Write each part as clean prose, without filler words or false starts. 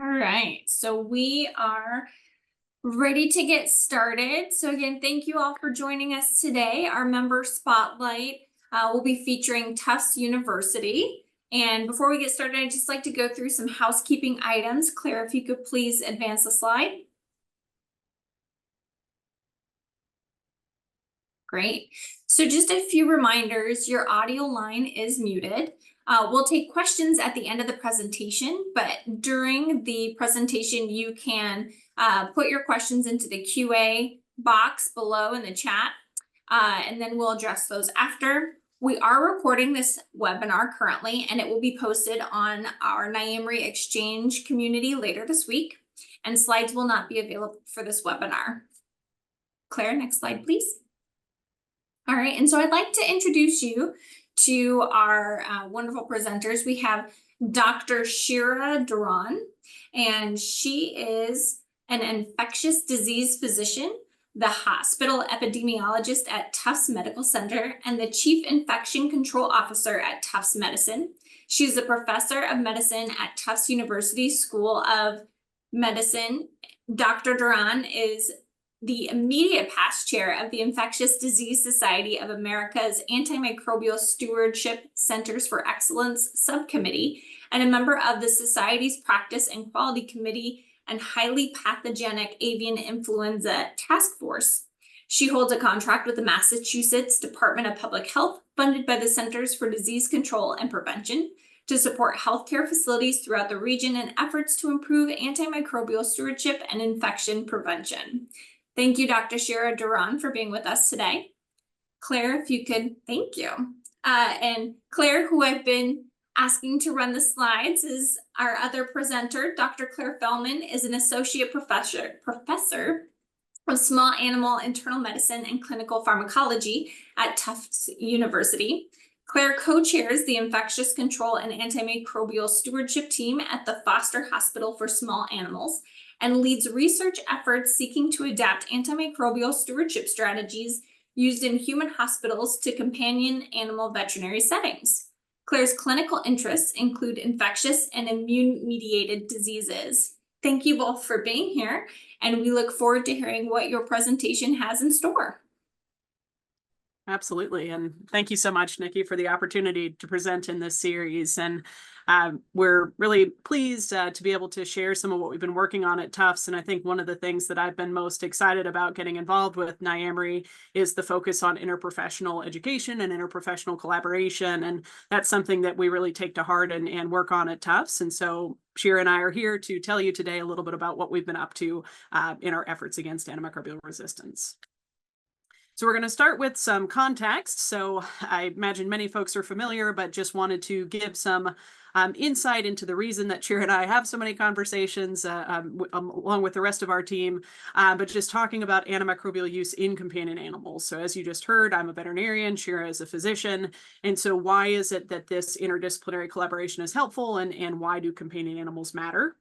All right, so we are ready to get started. So again, thank you all for joining us today. Our member spotlight will be featuring Tufts University. And before we get started, I'd just like to go through some housekeeping items. Claire, if you could please advance the slide. Great. So just a few reminders, your audio line is muted. We'll take questions at the end of the presentation, but during the presentation, you can put your questions into the QA box below in the chat, and then we'll address those after. We are recording this webinar currently, and it will be posted on our NIAMRI Exchange community later this week, and slides will not be available for this webinar. Claire, next slide, please. All right, and so I'd like to introduce you to our wonderful presenters. We have Dr. Shira Doron, and she is an infectious disease physician, the hospital epidemiologist at Tufts Medical Center, and the chief infection control officer at Tufts Medicine. She's a professor of medicine at Tufts University School of Medicine. Dr. Doron is the immediate past chair of the Infectious Disease Society of America's Antimicrobial Stewardship Centers for Excellence Subcommittee, and a member of the Society's Practice and Quality Committee and Highly Pathogenic Avian Influenza Task Force. She holds a contract with the Massachusetts Department of Public Health, funded by the Centers for Disease Control and Prevention, to support healthcare facilities throughout the region in efforts to improve antimicrobial stewardship and infection prevention. Thank you, Dr. Shira Doron, for being with us today. Claire, if you could, thank you. And Claire, who I've been asking to run the slides, is our other presenter. Dr. Claire Fellman is an associate professor of small animal internal medicine and clinical pharmacology at Tufts University. Claire co-chairs the Infectious Control and Antimicrobial Stewardship team at the Foster Hospital for Small Animals, and leads research efforts seeking to adapt antimicrobial stewardship strategies used in human hospitals to companion animal veterinary settings. Claire's clinical interests include infectious and immune-mediated diseases. Thank you both for being here, and we look forward to hearing what your presentation has in store. Absolutely. And thank you so much, Nikki, for the opportunity to present in this series. And we're really pleased to be able to share some of what we've been working on at Tufts. And I think one of the things that I've been most excited about getting involved with NIAMRI is the focus on interprofessional education and interprofessional collaboration. And that's something that we really take to heart and work on at Tufts. And so Shira and I are here to tell you today a little bit about what we've been up to in our efforts against antimicrobial resistance. So we're going to start with some context. So I imagine many folks are familiar, but just wanted to give some insight into the reason that Shira and I have so many conversations along with the rest of our team, but just talking about antimicrobial use in companion animals. So as you just heard, I'm a veterinarian, Shira is a physician. And so why is it that this interdisciplinary collaboration is helpful, and why do companion animals matter?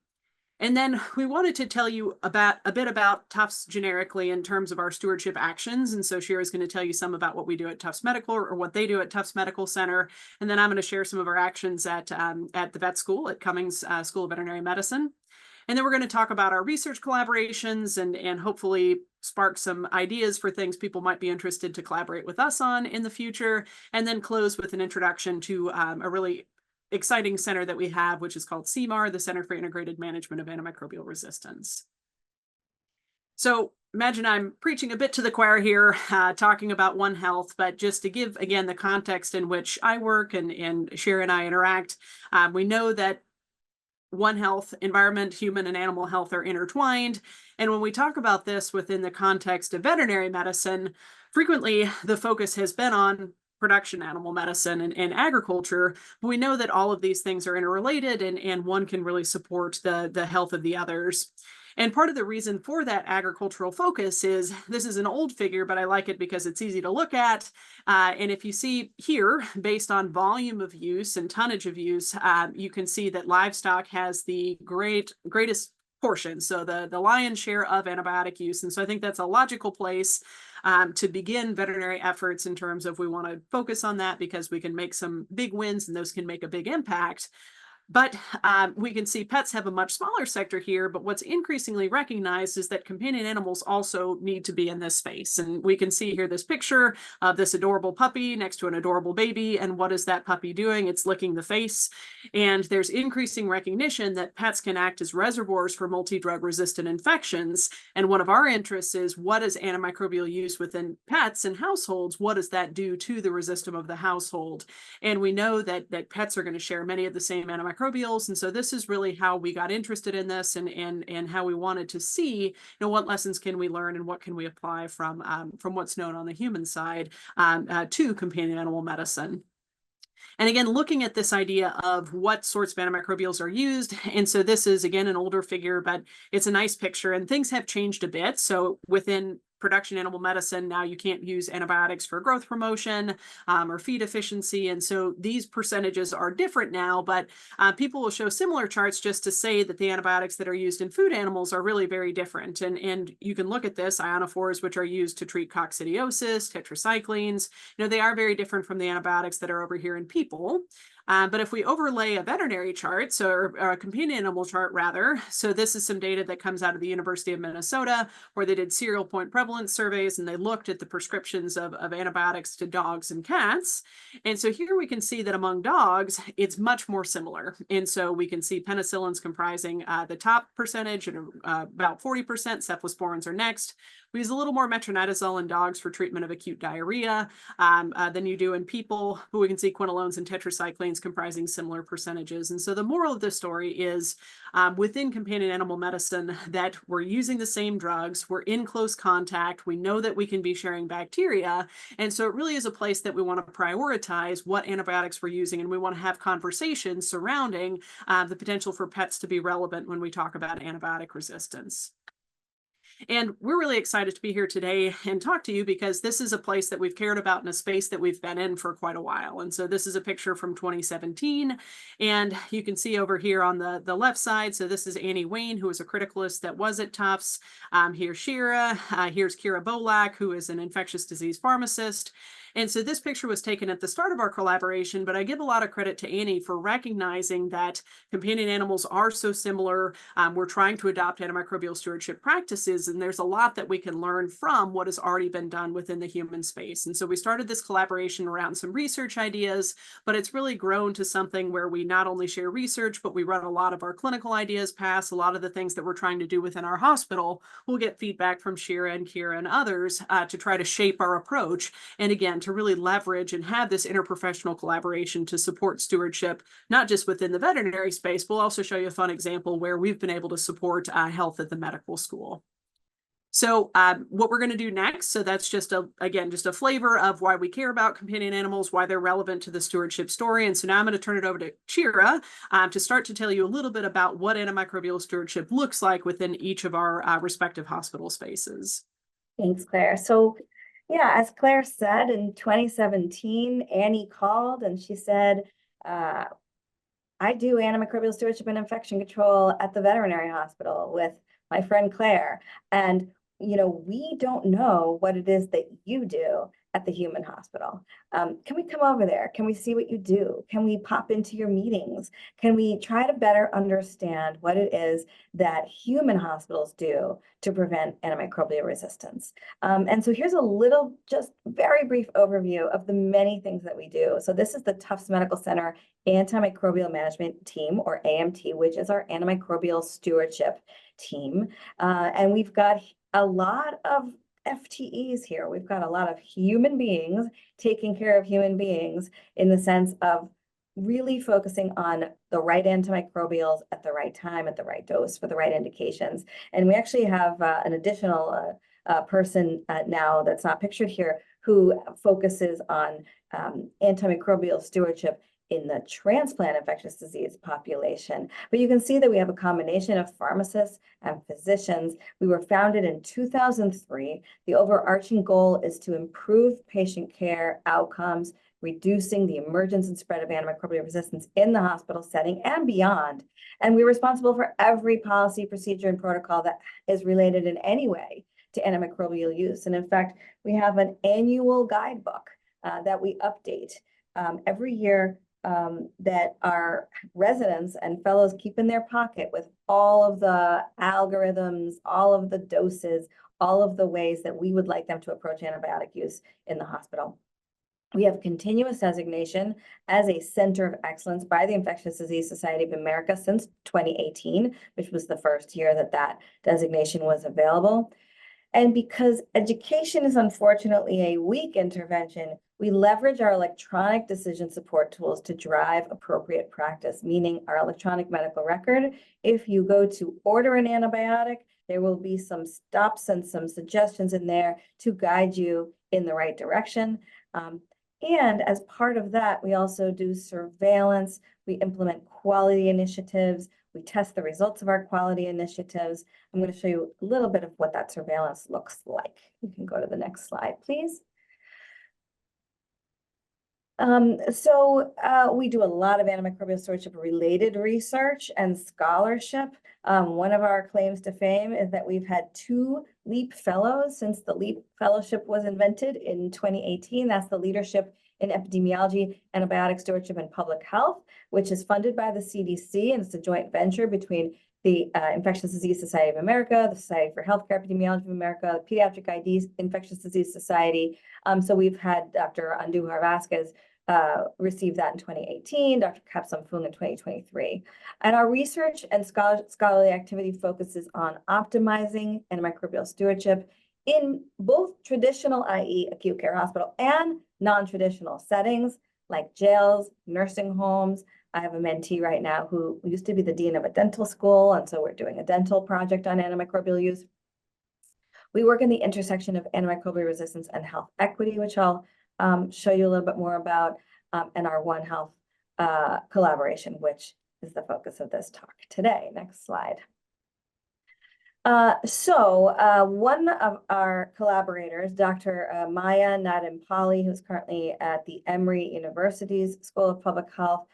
And then we wanted to tell you a bit about Tufts generically in terms of our stewardship actions. And so Shira is going to tell you some about what we do at Tufts Medical, or what they do at Tufts Medical Center. And then I'm going to share some of our actions at the vet school at Cummings School of Veterinary Medicine. And then we're going to talk about our research collaborations and hopefully spark some ideas for things people might be interested to collaborate with us on in the future. And then close with an introduction to a really exciting center that we have, which is called CIMAR, the Center for Integrated Management of Antimicrobial Resistance. So imagine I'm preaching a bit to the choir here, talking about One Health, but just to give, again, the context in which I work and Shira and I interact, we know that One Health, environment, human and animal health are intertwined. And when we talk about this within the context of veterinary medicine, frequently the focus has been on production animal medicine and agriculture, but we know that all of these things are interrelated, and one can really support the health of the others. And part of the reason for that agricultural focus is, this is an old figure, but I like it because it's easy to look at. And if you see here, based on volume of use and tonnage of use, you can see that livestock has the greatest portion, so the lion's share of antibiotic use. And so I think that's a logical place to begin veterinary efforts in terms of we want to focus on that because we can make some big wins and those can make a big impact. But we can see pets have a much smaller sector here, but what's increasingly recognized is that companion animals also need to be in this space. And we can see here this picture of this adorable puppy next to an adorable baby. And what is that puppy doing? It's licking the face. And there's increasing recognition that pets can act as reservoirs for multi-drug resistant infections. And one of our interests is, what is antimicrobial use within pets and households? What does that do to the resistance of the household? And we know that pets are going to share many of the same antimicrobials. And so this is really how we got interested in this, and how we wanted to see, what lessons can we learn and what can we apply from what's known on the human side to companion animal medicine. And again, looking at this idea of what sorts of antimicrobials are used. And so this is, again, an older figure, but it's a nice picture, and things have changed a bit. So within production animal medicine, now you can't use antibiotics for growth promotion or feed efficiency. And so these percentages are different now, but people will show similar charts just to say that the antibiotics that are used in food animals are really very different. And you can look at this, ionophores, which are used to treat coccidiosis, tetracyclines, they are very different from the antibiotics that are over here in people. But if we overlay a veterinary chart, or a companion animal chart rather, so this is some data that comes out of the University of Minnesota, where they did serial point prevalence surveys, and they looked at the prescriptions of antibiotics to dogs and cats. And so here we can see that among dogs, it's much more similar. And so we can see penicillins comprising the top percentage, and about 40%, cephalosporins are next. We use a little more metronidazole in dogs for treatment of acute diarrhea than you do in people, but we can see quinolones and tetracyclines comprising similar percentages. And so the moral of the story is within companion animal medicine that we're using the same drugs, we're in close contact, we know that we can be sharing bacteria. And so it really is a place that we want to prioritize what antibiotics we're using, and we want to have conversations surrounding the potential for pets to be relevant when we talk about antibiotic resistance. And we're really excited to be here today and talk to you, because this is a place that we've cared about in a space that we've been in for quite a while. And so this is a picture from 2017. And you can see over here on the left side, so this is Annie Wayne, who was a criticalist that was at Tufts. Here's Shira. Here's Kira Bolak, who is an infectious disease pharmacist. And so this picture was taken at the start of our collaboration, but I give a lot of credit to Annie for recognizing that companion animals are so similar. We're trying to adopt antimicrobial stewardship practices, and there's a lot that we can learn from what has already been done within the human space. And so we started this collaboration around some research ideas, but it's really grown to something where we not only share research, but we run a lot of our clinical ideas past. A lot of the things that we're trying to do within our hospital, we'll get feedback from Shira and Kira and others to try to shape our approach. And again, to really leverage and have this interprofessional collaboration to support stewardship, not just within the veterinary space. We'll also show you a fun example where we've been able to support health at the medical school. So what we're going to do next, so that's just a flavor of why we care about companion animals, why they're relevant to the stewardship story. And so now I'm going to turn it over to Shira to start to tell you a little bit about what antimicrobial stewardship looks like within each of our respective hospital spaces. Thanks, Claire. So yeah, as Claire said, in 2017, Annie called and she said, I do antimicrobial stewardship and infection control at the veterinary hospital with my friend Claire. And, we don't know what it is that you do at the human hospital. Can we come over there? Can we see what you do? Can we pop into your meetings? Can we try to better understand what it is that human hospitals do to prevent antimicrobial resistance? And so here's a little, just very brief overview of the many things that we do. So this is the Tufts Medical Center Antimicrobial Management Team, or AMT, which is our antimicrobial stewardship team. And we've got a lot of FTEs here. We've got a lot of human beings taking care of human beings in the sense of really focusing on the right antimicrobials at the right time, at the right dose, for the right indications. And we actually have an additional person now that's not pictured here who focuses on antimicrobial stewardship in the transplant infectious disease population. But you can see that we have a combination of pharmacists and physicians. We were founded in 2003. The overarching goal is to improve patient care outcomes, reducing the emergence and spread of antimicrobial resistance in the hospital setting and beyond. And we're responsible for every policy, procedure, and protocol that is related in any way to antimicrobial use. And in fact, we have an annual guidebook that we update every year that our residents and fellows keep in their pocket with all of the algorithms, all of the doses, all of the ways that we would like them to approach antibiotic use in the hospital. We have continuous designation as a center of excellence by the Infectious Disease Society of America since 2018, which was the first year that that designation was available. And because education is unfortunately a weak intervention, we leverage our electronic decision support tools to drive appropriate practice, meaning our electronic medical record. If you go to order an antibiotic, there will be some stops and some suggestions in there to guide you in the right direction. And as part of that, we also do surveillance, we implement quality initiatives, we test the results of our quality initiatives. I'm going to show you a little bit of what that surveillance looks like. You can go to the next slide, please. We do a lot of antimicrobial stewardship related research and scholarship. One of our claims to fame is that we've had 2 LEAP fellows since the LEAP fellowship was invented in 2018. That's the Leadership in Epidemiology, Antibiotic Stewardship, and Public Health, which is funded by the CDC, and it's a joint venture between the Infectious Disease Society of America, the Society for Healthcare Epidemiology of America, the Pediatric ID Infectious Disease Society. So we've had Dr. Andujar Vasquez received that in 2018, Dr. Kapsam Fung in 2023. And our research and scholarly activity focuses on optimizing antimicrobial stewardship in both traditional, i.e. acute care hospital, and non-traditional settings like jails, nursing homes. I have a mentee right now who used to be the dean of a dental school, and so we're doing a dental project on antimicrobial use. We work in the intersection of antimicrobial resistance and health equity, which I'll show you a little bit more about, and our One Health collaboration, which is the focus of this talk today. Next slide. One of our collaborators, Dr. Maya Nadimpali, who's currently at the Emory University's School of Public Health,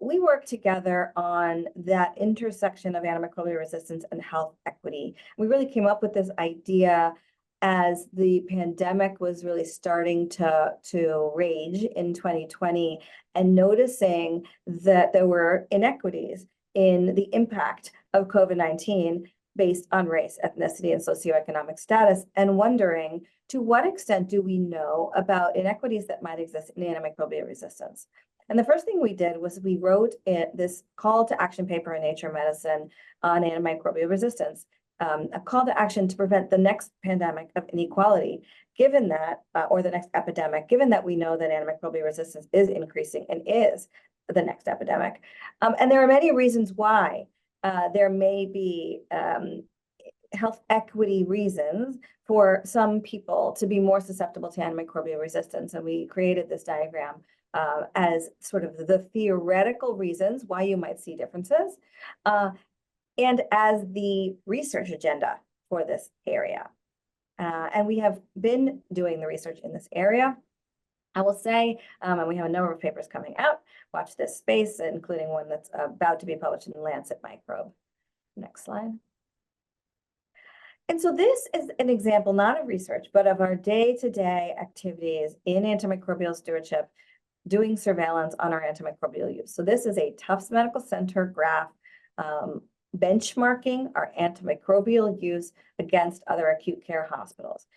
we work together on that intersection of antimicrobial resistance and health equity. We really came up with this idea as the pandemic was really starting to rage in 2020, and noticing that there were inequities in the impact of COVID-19 based on race, ethnicity, and socioeconomic status, and wondering to what extent do we know about inequities that might exist in antimicrobial resistance. And the first thing we did was we wrote this call to action paper in Nature Medicine on antimicrobial resistance, a call to action to prevent the next pandemic of inequality, given that, or the next epidemic, given that we know that antimicrobial resistance is increasing and is the next epidemic. And there are many reasons why there may be health equity reasons for some people to be more susceptible to antimicrobial resistance. And we created this diagram as sort of the theoretical reasons why you might see differences, and as the research agenda for this area. And we have been doing the research in this area, I will say, and we have a number of papers coming out. Watch this space, including one that's about to be published in the Lancet Microbe. Next slide. And so this is an example, not of research, but of our day-to-day activities in antimicrobial stewardship, doing surveillance on our antimicrobial use. So this is a Tufts Medical Center graph benchmarking our antimicrobial use against other acute care hospitals.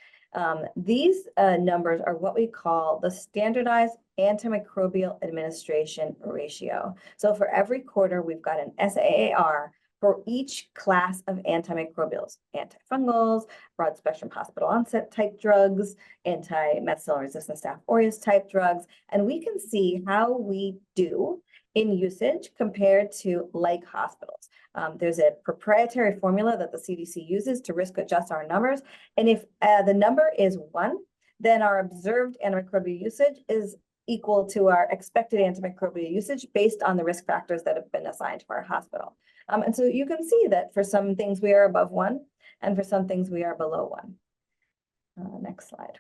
These numbers are what we call the standardized antimicrobial administration ratio. So for every quarter, we've got an SAAR for each class of antimicrobials: antifungals, broad spectrum hospital onset type drugs, anti-methicillin resistant Staph aureus type drugs. And we can see how we do in usage compared to like hospitals. There's a proprietary formula that the CDC uses to risk adjust our numbers. And if the number is 1, then our observed antimicrobial usage is equal to our expected antimicrobial usage based on the risk factors that have been assigned to our hospital. And so you can see that for some things we are above 1, and for some things we are below 1. Next slide.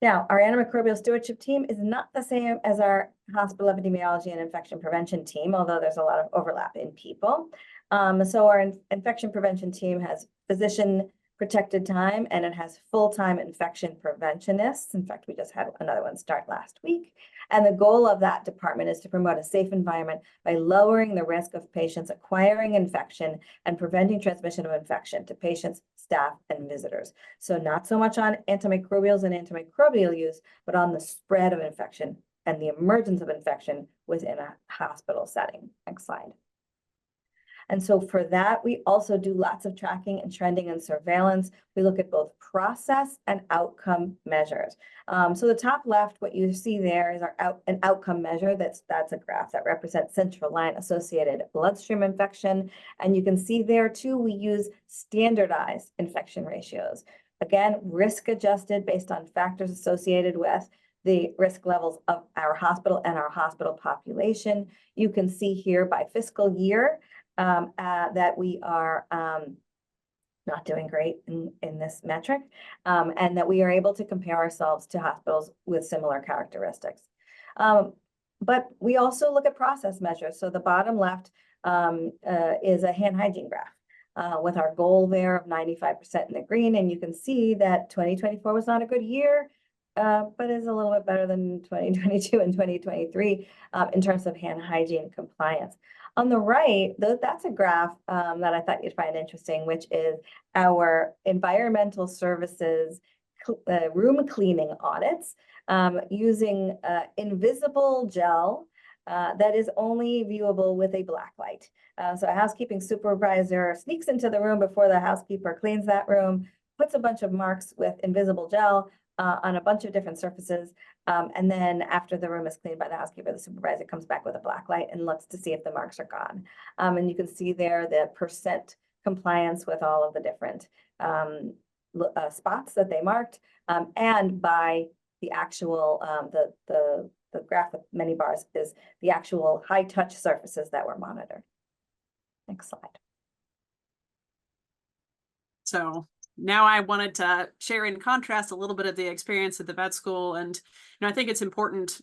Now, our antimicrobial stewardship team is not the same as our hospital epidemiology and infection prevention team, although there's a lot of overlap in people. So our infection prevention team has physician protected time, and it has full-time infection preventionists. In fact, we just had another one start last week. And the goal of that department is to promote a safe environment by lowering the risk of patients acquiring infection and preventing transmission of infection to patients, staff, and visitors. So not so much on antimicrobials and antimicrobial use, but on the spread of infection and the emergence of infection within a hospital setting. Next slide. And so for that, we also do lots of tracking and trending and surveillance. We look at both process and outcome measures. So the top left, what you see there is an outcome measure. That's a graph that represents central line associated bloodstream infection. And you can see there too, we use standardized infection ratios. Again, risk adjusted based on factors associated with the risk levels of our hospital and our hospital population. You can see here by fiscal year, that we are not doing great in this metric, and that we are able to compare ourselves to hospitals with similar characteristics. But we also look at process measures. So the bottom left is a hand hygiene graph with our goal there of 95% in the green. And you can see that 2024 was not a good year, but is a little bit better than 2022 and 2023 in terms of hand hygiene compliance. On the right, that's a graph that I thought you'd find interesting, which is our environmental services room cleaning audits using invisible gel that is only viewable with a black light. So a housekeeping supervisor sneaks into the room before the housekeeper cleans that room, puts a bunch of marks with invisible gel on a bunch of different surfaces. And then after the room is cleaned by the housekeeper, the supervisor comes back with a black light and looks to see if the marks are gone. And you can see there the percent compliance with all of the different spots that they marked, and by the actual, the graph with many bars is the actual high touch surfaces that were monitored. Next slide. So now I wanted to share in contrast a little bit of the experience at the vet school. And I think it's important,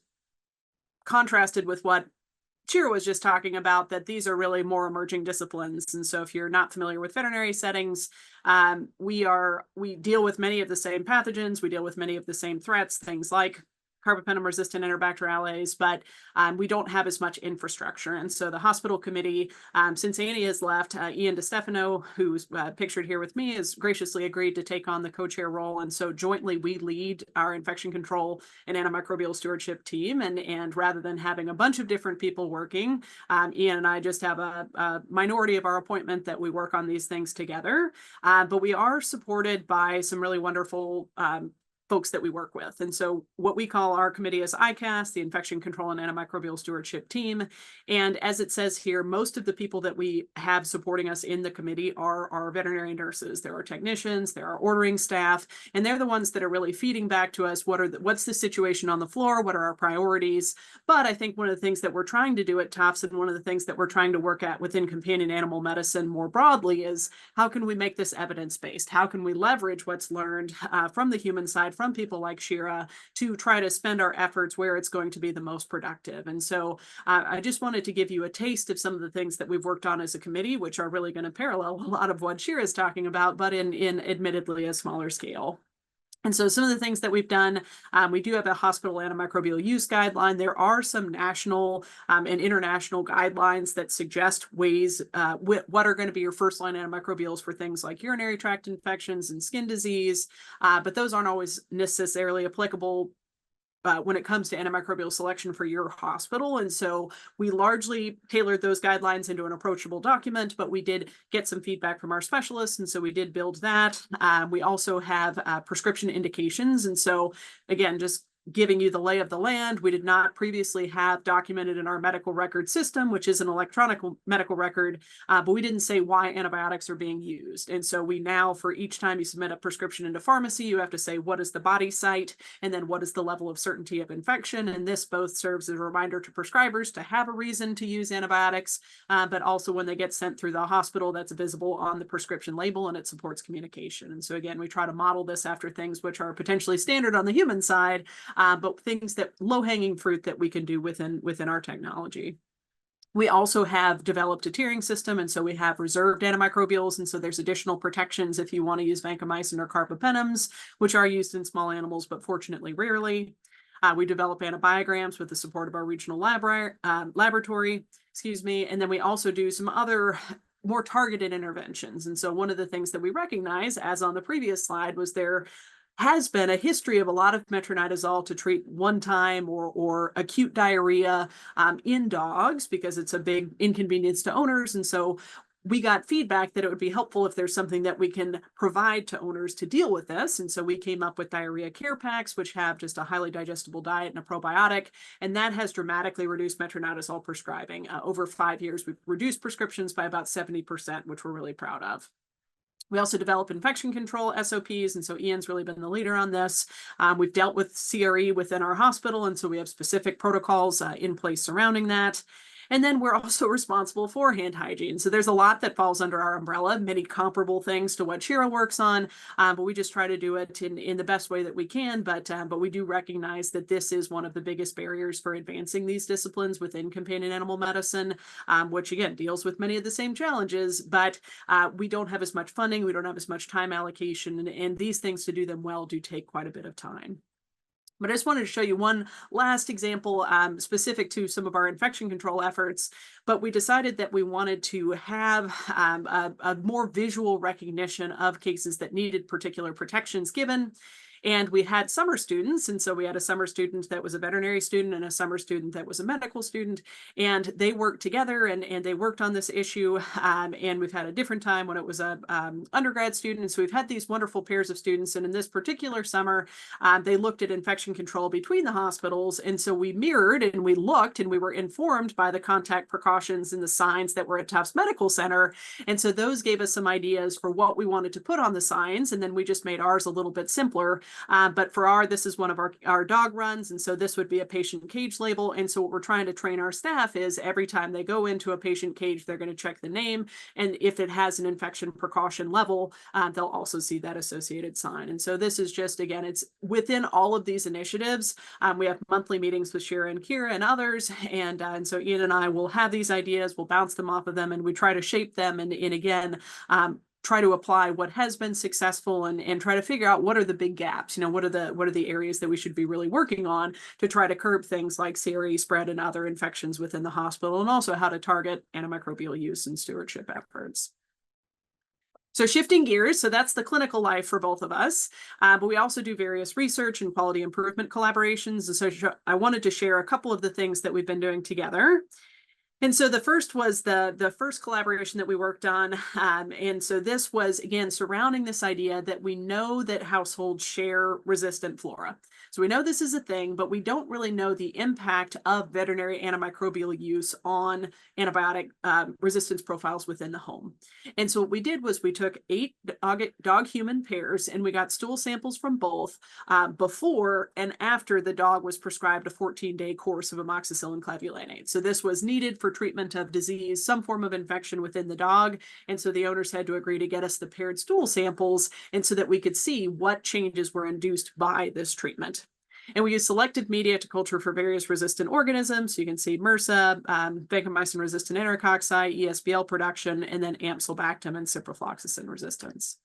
contrasted with what Shira was just talking about, that these are really more emerging disciplines. And so if you're not familiar with veterinary settings, we deal with many of the same pathogens. We deal with many of the same threats, things like carbapenem-resistant Enterobacterales, but we don't have as much infrastructure. And so the hospital committee, since Annie has left, Ian DeStefano, who's pictured here with me, has graciously agreed to take on the co-chair role. And so jointly we lead our infection control and antimicrobial stewardship team. And rather than having a bunch of different people working, Ian and I just have a minority of our appointment that we work on these things together. But we are supported by some really wonderful folks that we work with. And so what we call our committee is ICAS, the Infection Control and Antimicrobial Stewardship Team. And as it says here, most of the people that we have supporting us in the committee are our veterinary nurses. There are technicians, there are ordering staff, and they're the ones that are really feeding back to us what's the situation on the floor, what are our priorities. But I think one of the things that we're trying to do at Tufts, and one of the things that we're trying to work at within companion animal medicine more broadly, is how can we make this evidence-based? How can we leverage what's learned from the human side, from people like Shira, to try to spend our efforts where it's going to be the most productive. And so I just wanted to give you a taste of some of the things that we've worked on as a committee, which are really going to parallel a lot of what Shira is talking about, but in admittedly a smaller scale. And so some of the things that we've done, we do have a hospital antimicrobial use guideline. There are some national and international guidelines that suggest ways, what are going to be your first line antimicrobials for things like urinary tract infections and skin disease. But those aren't always necessarily applicable when it comes to antimicrobial selection for your hospital. And so we largely tailored those guidelines into an approachable document, but we did get some feedback from our specialists. And so we did build that. We also have prescription indications. And so again, just giving you the lay of the land, we did not previously have documented in our medical record system, which is an electronic medical record, but we didn't say why antibiotics are being used. And so we now, for each time you submit a prescription into pharmacy, you have to say, what is the body site? And then what is the level of certainty of infection? And this both serves as a reminder to prescribers to have a reason to use antibiotics, but also when they get sent through the hospital, that's visible on the prescription label, and it supports communication. And so again, we try to model this after things which are potentially standard on the human side, but things that low-hanging fruit that we can do within our technology. We also have developed a tiering system, and so we have reserved antimicrobials, and so there's additional protections if you want to use vancomycin or carbapenems, which are used in small animals, but fortunately rarely. We develop antibiograms with the support of our regional laboratory, and then we also do some other more targeted interventions. And so one of the things that we recognize, as on the previous slide, was there has been a history of a lot of metronidazole to treat one-time or acute diarrhea in dogs, because it's a big inconvenience to owners. And so we got feedback that it would be helpful if there's something that we can provide to owners to deal with this. And so we came up with diarrhea care packs, which have just a highly digestible diet and a probiotic. And that has dramatically reduced metronidazole prescribing. Over 5 years, we've reduced prescriptions by about 70%, which we're really proud of. We also develop infection control SOPs, and so Ian's really been the leader on this. We've dealt with CRE within our hospital, and so we have specific protocols in place surrounding that. And then we're also responsible for hand hygiene. So there's a lot that falls under our umbrella, many comparable things to what Shira works on, but we just try to do it in the best way that we can. But we do recognize that this is one of the biggest barriers for advancing these disciplines within companion animal medicine, which again deals with many of the same challenges, but we don't have as much funding, we don't have as much time allocation, and these things, to do them well, do take quite a bit of time. But I just wanted to show you one last example specific to some of our infection control efforts. But we decided that we wanted to have a more visual recognition of cases that needed particular protections given. And we had summer students. And so we had a summer student that was a veterinary student and a summer student that was a medical student. And they worked together and they worked on this issue. And we've had a different time when it was a undergrad student. And so we've had these wonderful pairs of students. And in this particular summer, they looked at infection control between the hospitals. And so we mirrored and we looked and we were informed by the contact precautions and the signs that were at Tufts Medical Center. And so those gave us some ideas for what we wanted to put on the signs. And then we just made ours a little bit simpler. But for this is one of our dog runs. And so this would be a patient cage label. And so what we're trying to train our staff is every time they go into a patient cage, they're going to check the name. And if it has an infection precaution level, they'll also see that associated sign. And so this is just, again, it's within all of these initiatives. We have monthly meetings with Shira and Kira and others. And so Ian and I will have these ideas, we'll bounce them off of them, and we try to shape them. And again, try to apply what has been successful and try to figure out what are the big gaps, what are the areas that we should be really working on to try to curb things like CRE spread and other infections within the hospital, and also how to target antimicrobial use and stewardship efforts. So shifting gears, so that's the clinical life for both of us, but we also do various research and quality improvement collaborations. And so I wanted to share a couple of the things that we've been doing together. And so the first was the first collaboration that we worked on. And so this was, again, surrounding this idea that we know that households share resistant flora. So we know this is a thing, but we don't really know the impact of veterinary antimicrobial use on antibiotic resistance profiles within the home. And so what we did was we took 8 dog-human pairs and we got stool samples from both before and after the dog was prescribed a 14-day course of amoxicillin clavulanate. So this was needed for treatment of disease, some form of infection within the dog. And so the owners had to agree to get us the paired stool samples, and so that we could see what changes were induced by this treatment. And we use selected media to culture for various resistant organisms. So you can see MRSA, vancomycin-resistant enterococci, ESBL production, and then Ampylobacter and ciprofloxacin resistance.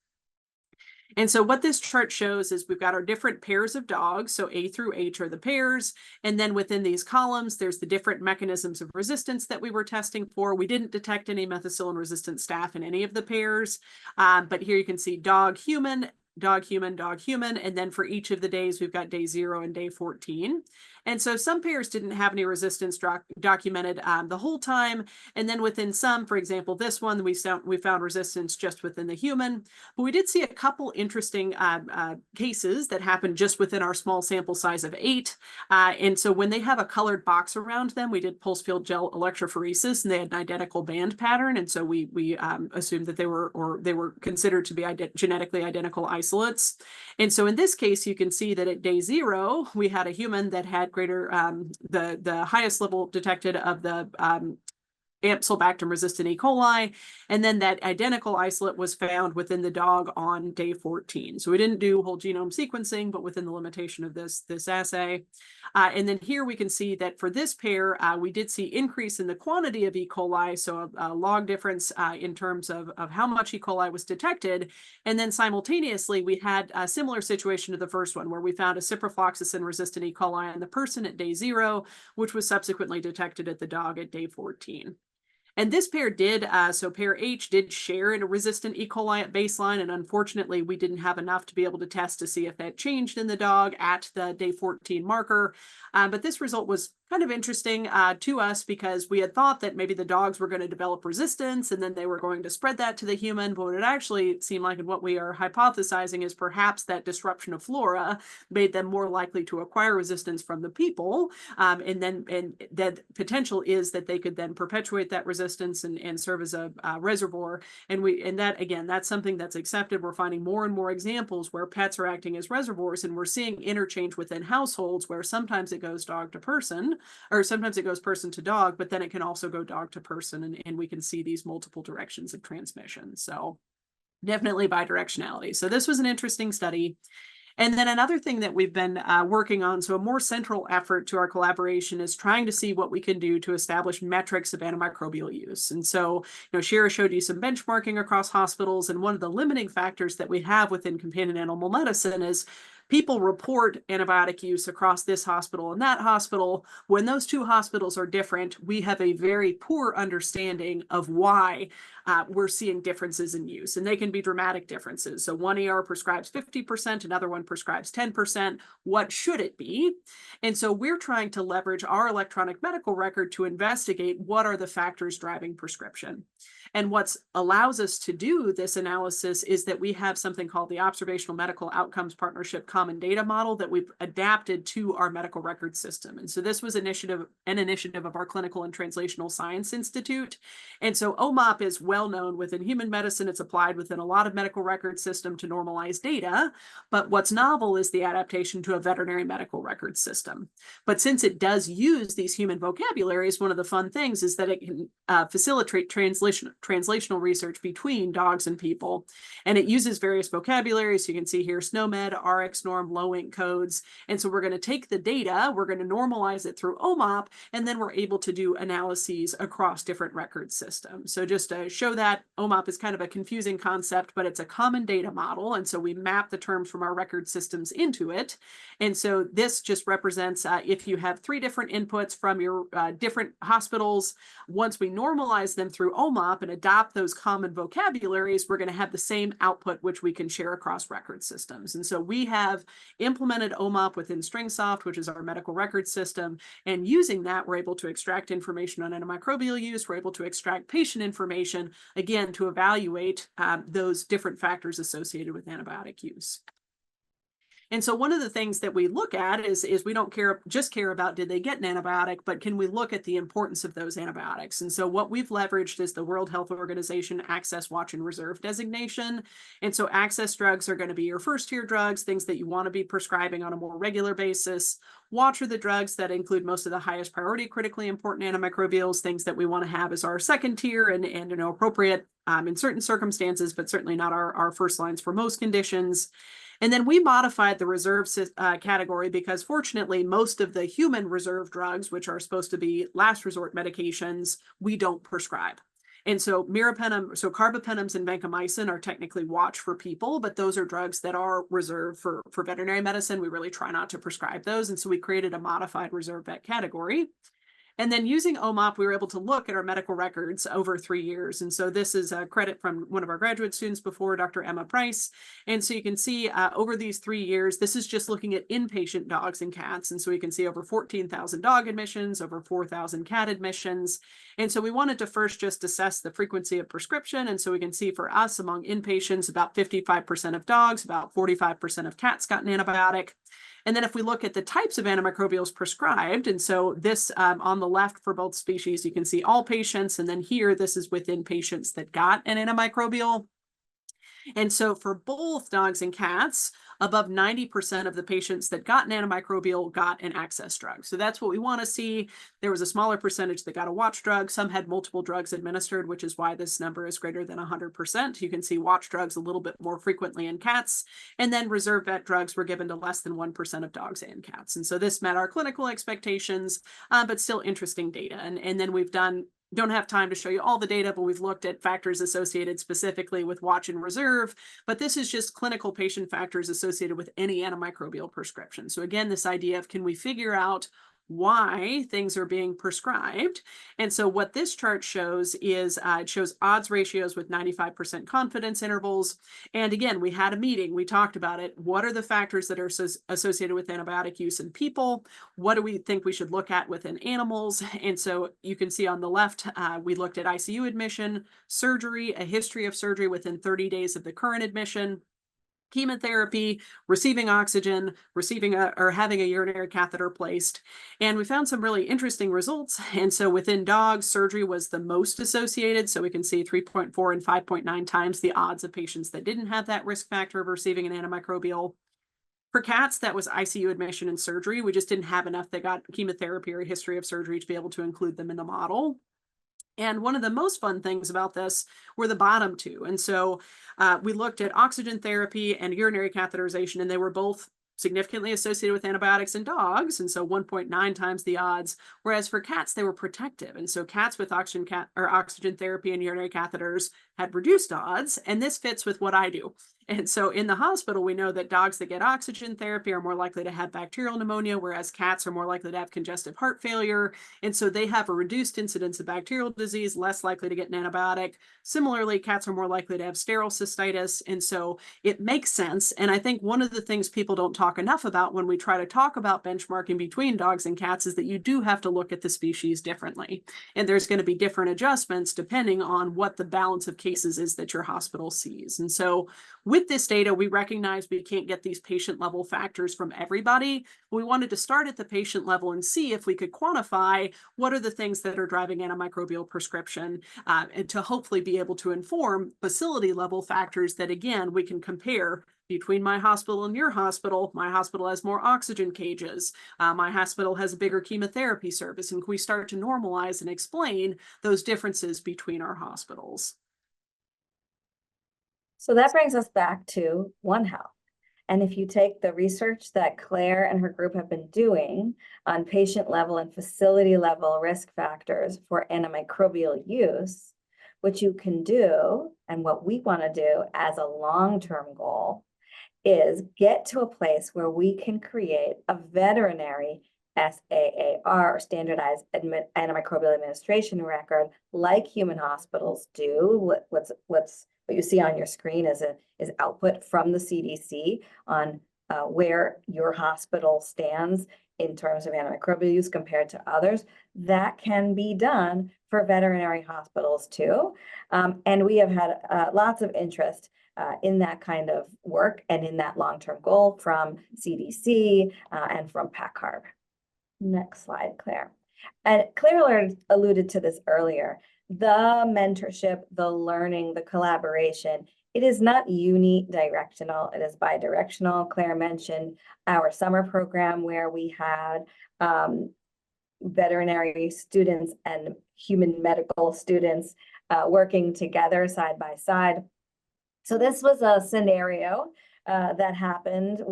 And so what this chart shows is we've got our different pairs of dogs. So A through H are the pairs. And then within these columns, there's the different mechanisms of resistance that we were testing for. We didn't detect any methicillin-resistant staph in any of the pairs. But here you can see dog, human, dog, human, dog, human. And then for each of the days, we've got day 0 and day 14. And so some pairs didn't have any resistance documented the whole time. And then within some, for example, this one, we found resistance just within the human. But we did see a couple interesting cases that happened just within our small sample size of 8. And so when they have a colored box around them, we did pulse field gel electrophoresis, and they had an identical band pattern. And so we assumed that they were considered to be genetically identical isolates. And so in this case, you can see that at day 0, we had a human that had greater, the highest level detected of the Ampylobacter-resistant E. coli, and then that identical isolate was found within the dog on day 14. So we didn't do whole genome sequencing, but within the limitation of this assay. And then here we can see that for this pair, we did see increase in the quantity of E. coli, so a log difference in terms of how much E. coli was detected. And then simultaneously, we had a similar situation to the first one, where we found a ciprofloxacin-resistant E. coli on the person at day 0, which was subsequently detected at the dog at day 14. And this pair did, so pair H did share in a resistant E. coli at baseline, and unfortunately, we didn't have enough to be able to test to see if that changed in the dog at the day 14 marker. But this result was kind of interesting to us, because we had thought that maybe the dogs were going to develop resistance and then they were going to spread that to the human. But it actually seemed like, and what we are hypothesizing, is perhaps that disruption of flora made them more likely to acquire resistance from the people. And that potential is that they could then perpetuate that resistance and serve as a reservoir. And that, again, that's something that's accepted. We're finding more and more examples where pets are acting as reservoirs, and we're seeing interchange within households where sometimes it goes dog to person, or sometimes it goes person to dog, but then it can also go dog to person, and we can see these multiple directions of transmission. So definitely bidirectionality. So this was an interesting study. And then another thing that we've been working on, so a more central effort to our collaboration, is trying to see what we can do to establish metrics of antimicrobial use. And so, Shira showed you some benchmarking across hospitals, and one of the limiting factors that we have within companion animal medicine is people report antibiotic use across this hospital and that hospital. When those two hospitals are different, we have a very poor understanding of why we're seeing differences in use, and they can be dramatic differences. So one ER prescribes 50%, another one prescribes 10%. What should it be? And so we're trying to leverage our electronic medical record to investigate what are the factors driving prescription. And what allows us to do this analysis is that we have something called the Observational Medical Outcomes Partnership Common Data Model that we've adapted to our medical record system. And so this was an initiative of our Clinical and Translational Science Institute. And so OMOP is well known within human medicine. It's applied within a lot of medical record system to normalize data. But what's novel is the adaptation to a veterinary medical record system. But since it does use these human vocabularies, one of the fun things is that it can facilitate translational research between dogs and people. And it uses various vocabularies. So you can see here SNOMED, RX norm, low ink codes. And so we're going to take the data, we're going to normalize it through OMOP, and then we're able to do analyses across different record systems. So just to show that, OMOP is kind of a confusing concept, but it's a common data model. And so we map the terms from our record systems into it. And so this just represents if you have 3 different inputs from your different hospitals, once we normalize them through OMOP and adopt those common vocabularies, we're going to have the same output, which we can share across record systems. And so we have implemented OMOP within StringSoft, which is our medical record system. And using that, we're able to extract information on antimicrobial use. We're able to extract patient information, again, to evaluate those different factors associated with antibiotic use. And so one of the things that we look at is we don't just care about did they get an antibiotic, but can we look at the importance of those antibiotics? And so what we've leveraged is the World Health Organization Access, Watch, and Reserve designation. And so access drugs are going to be your first-tier drugs, things that you want to be prescribing on a more regular basis. Watch are the drugs that include most of the highest priority critically important antimicrobials, things that we want to have as our second tier and appropriate in certain circumstances, but certainly not our first lines for most conditions. And then we modified the reserve category because fortunately, most of the human reserve drugs, which are supposed to be last resort medications, we don't prescribe. And so carbapenems and vancomycin are technically watch for people, but those are drugs that are reserved for veterinary medicine. We really try not to prescribe those. And so we created a modified reserve vet category. And then using OMOP, we were able to look at our medical records over 3 years. And so this is a credit from one of our graduate students before, Dr. Emma Price. And so you can see over these 3 years, this is just looking at inpatient dogs and cats. And so you can see over 14,000 dog admissions, over 4,000 cat admissions. And so we wanted to first just assess the frequency of prescription. And so we can see for us among inpatients, about 55% of dogs, about 45% of cats got an antibiotic. And then if we look at the types of antimicrobials prescribed, and so this on the left for both species, you can see all patients. And then here, this is within patients that got an antimicrobial. And so for both dogs and cats, above 90% of the patients that got an antimicrobial got an access drug. So that's what we want to see. There was a smaller percentage that got a watch drug. Some had multiple drugs administered, which is why this number is greater than 100%. You can see watch drugs a little bit more frequently in cats. And then reserve vet drugs were given to less than 1% of dogs and cats. And so this met our clinical expectations, but still interesting data. And then we've don't have time to show you all the data, but we've looked at factors associated specifically with watch and reserve, but this is just clinical patient factors associated with any antimicrobial prescription. So again, this idea of can we figure out why things are being prescribed. And so what this chart shows is it shows odds ratios with 95% confidence intervals. And again, we had a meeting, we talked about it. What are the factors that are associated with antibiotic use in people? What do we think we should look at within animals? And so you can see on the left, we looked at ICU admission, surgery, a history of surgery within 30 days of the current admission, chemotherapy, receiving oxygen, receiving or having a urinary catheter placed. And we found some really interesting results. And so within dogs, surgery was the most associated. So we can see 3.4 and 5.9 times the odds of patients that didn't have that risk factor of receiving an antimicrobial. For cats, that was ICU admission and surgery. We just didn't have enough that got chemotherapy or a history of surgery to be able to include them in the model. And one of the most fun things about this were the bottom two. And so we looked at oxygen therapy and urinary catheterization, and they were both significantly associated with antibiotics in dogs. And so 1.9 times the odds, whereas for cats, they were protective. And so cats with oxygen therapy and urinary catheters had reduced odds. And this fits with what I do. And so in the hospital, we know that dogs that get oxygen therapy are more likely to have bacterial pneumonia, whereas cats are more likely to have congestive heart failure. And so they have a reduced incidence of bacterial disease, less likely to get an antibiotic. Similarly, cats are more likely to have sterile cystitis. And so it makes sense. And I think one of the things people don't talk enough about when we try to talk about benchmarking between dogs and cats is that you do have to look at the species differently. And there's going to be different adjustments depending on what the balance of cases is that your hospital sees. And so with this data, we recognize we can't get these patient level factors from everybody. We wanted to start at the patient level and see if we could quantify what are the things that are driving antimicrobial prescription, and to hopefully be able to inform facility level factors that, again, we can compare between my hospital and your hospital. My hospital has more oxygen cages. My hospital has a bigger chemotherapy service. And can we start to normalize and explain those differences between our hospitals? So that brings us back to One Health. And if you take the research that Claire and her group have been doing on patient level and facility level risk factors for antimicrobial use, what you can do and what we want to do as a long-term goal is get to a place where we can create a veterinary SAAR, or standardized antimicrobial administration record, like human hospitals do. What you see on your screen is output from the CDC on where your hospital stands in terms of antimicrobial use compared to others. That can be done for veterinary hospitals too. And we have had lots of interest in that kind of work and in that long-term goal from CDC and from PACCARB. Next slide, Claire. And Claire alluded to this earlier. The mentorship, the learning, the collaboration, it is not unidirectional, it is bidirectional. Claire mentioned our summer program where we had veterinary students and human medical students working together side by side. So this was a scenario that happened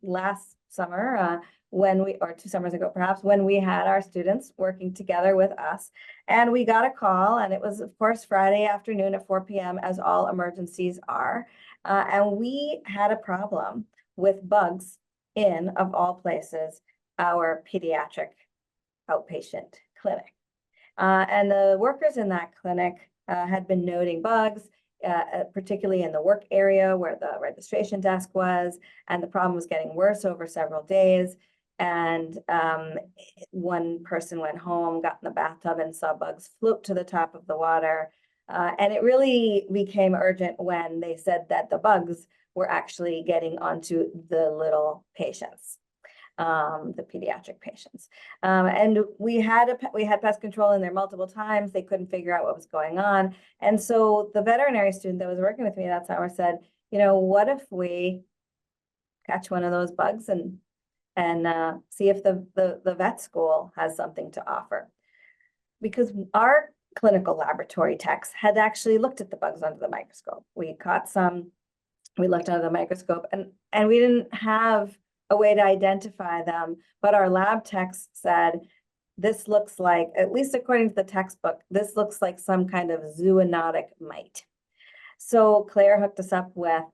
last summer or 2 summers ago, perhaps, when we had our students working together with us. And we got a call, and it was, of course, Friday afternoon at 4 p.m., as all emergencies are. And we had a problem with bugs in, of all places, our pediatric outpatient clinic. And the workers in that clinic had been noting bugs, particularly in the work area where the registration desk was, and the problem was getting worse over several days. And one person went home, got in the bathtub, and saw bugs float to the top of the water. And it really became urgent when they said that the bugs were actually getting onto the little patients. the pediatric patients. And we had pest control in there multiple times. They couldn't figure out what was going on. And so the veterinary student that was working with me that summer said, you know, what if we catch one of those bugs and see if the vet school has something to offer? Because our clinical laboratory techs had actually looked at the bugs under the microscope. We caught some, we looked under the microscope, and we didn't have a way to identify them, but our lab techs said, this looks like, at least according to the textbook, this looks like some kind of zoonotic mite. So Claire hooked us up with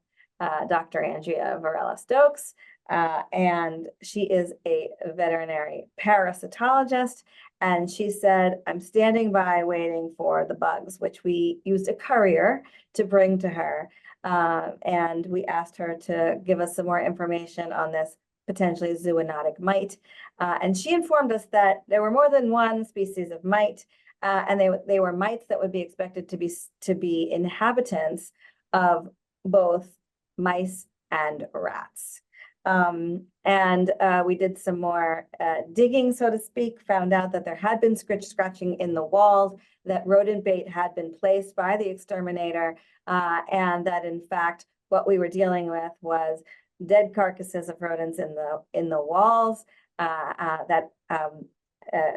Dr. Andrea Varela-Stokes, and she is a veterinary parasitologist. And she said, I'm standing by waiting for the bugs, which we used a courier to bring to her. And we asked her to give us some more information on this potentially zoonotic mite. And she informed us that there were more than one species of mite, and they were mites that would be expected to be inhabitants of both mice and rats. We did some more digging, so to speak, found out that there had been scratching in the walls, that rodent bait had been placed by the exterminator, and that in fact, what we were dealing with was dead carcasses of rodents in the walls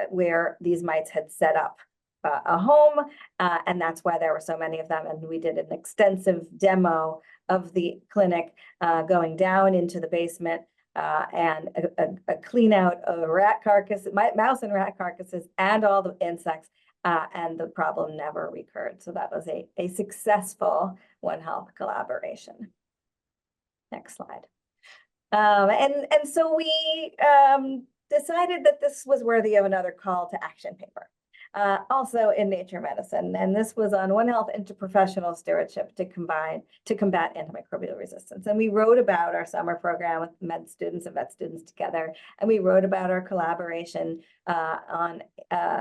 where these mites had set up a home, and that's why there were so many of them. And we did an extensive demo of the clinic, going down into the basement, and a clean out of rat carcass, mouse and rat carcasses, and all the insects, and the problem never recurred. So that was a successful One Health collaboration. Next slide. And so we decided that this was worthy of another call to action paper. Also in Nature Medicine, and this was on One Health interprofessional stewardship to combat antimicrobial resistance. And we wrote about our summer program with med students and vet students together, and we wrote about our collaboration on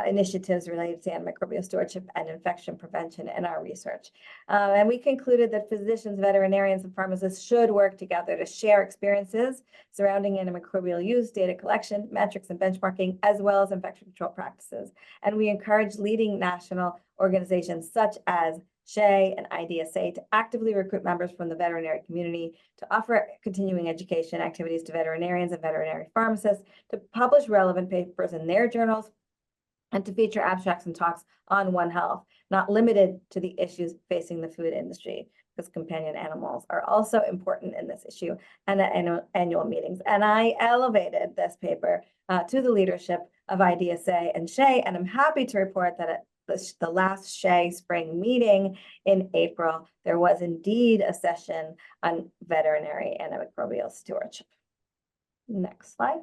initiatives related to antimicrobial stewardship and infection prevention in our research. And we concluded that physicians, veterinarians, and pharmacists should work together to share experiences surrounding antimicrobial use, data collection, metrics, and benchmarking, as well as infection control practices. And we encourage leading national organizations such as SHEA and IDSA to actively recruit members from the veterinary community, to offer continuing education activities to veterinarians and veterinary pharmacists, to publish relevant papers in their journals, and to feature abstracts and talks on One Health, not limited to the issues facing the food industry, because companion animals are also important in this issue, and at annual meetings. And I elevated this paper to the leadership of IDSA and SHEA, and I'm happy to report that at the last SHEA spring meeting in April, there was indeed a session on veterinary antimicrobial stewardship. Next slide.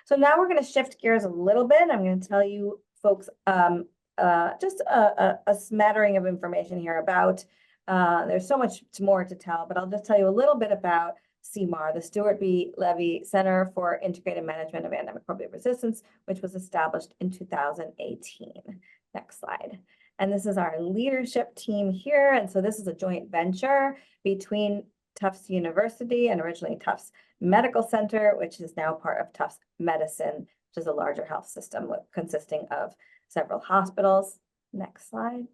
So now we're going to shift gears a little bit. I'm going to tell you folks just a smattering of information here about, there's so much more to tell, but I'll just tell you a little bit about CIMAR, the Stuart B. Levy Center for Integrated Management of Antimicrobial Resistance, which was established in 2018. Next slide. And this is our leadership team here. And so this is a joint venture between Tufts University and originally Tufts Medical Center, which is now part of Tufts Medicine, which is a larger health system consisting of several hospitals. Next slide.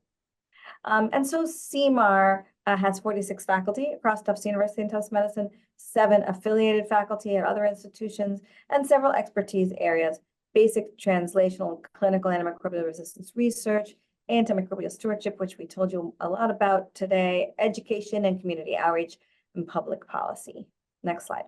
And so CIMAR has 46 faculty across Tufts University and Tufts Medicine, 7 affiliated faculty at other institutions, and several expertise areas: basic translational clinical antimicrobial resistance research, antimicrobial stewardship, which we told you a lot about today, education and community outreach, and public policy. Next slide.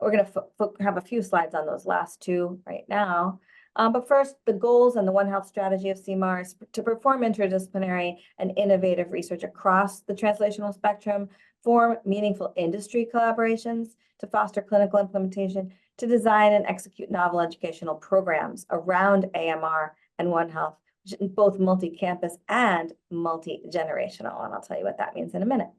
We're going to have a few slides on those last two right now. But first, the goals and the One Health strategy of CIMAR is to perform interdisciplinary and innovative research across the translational spectrum, form meaningful industry collaborations, to foster clinical implementation, to design and execute novel educational programs around AMR and One Health, both multi-campus and multi-generational. And I'll tell you what that means in a minute.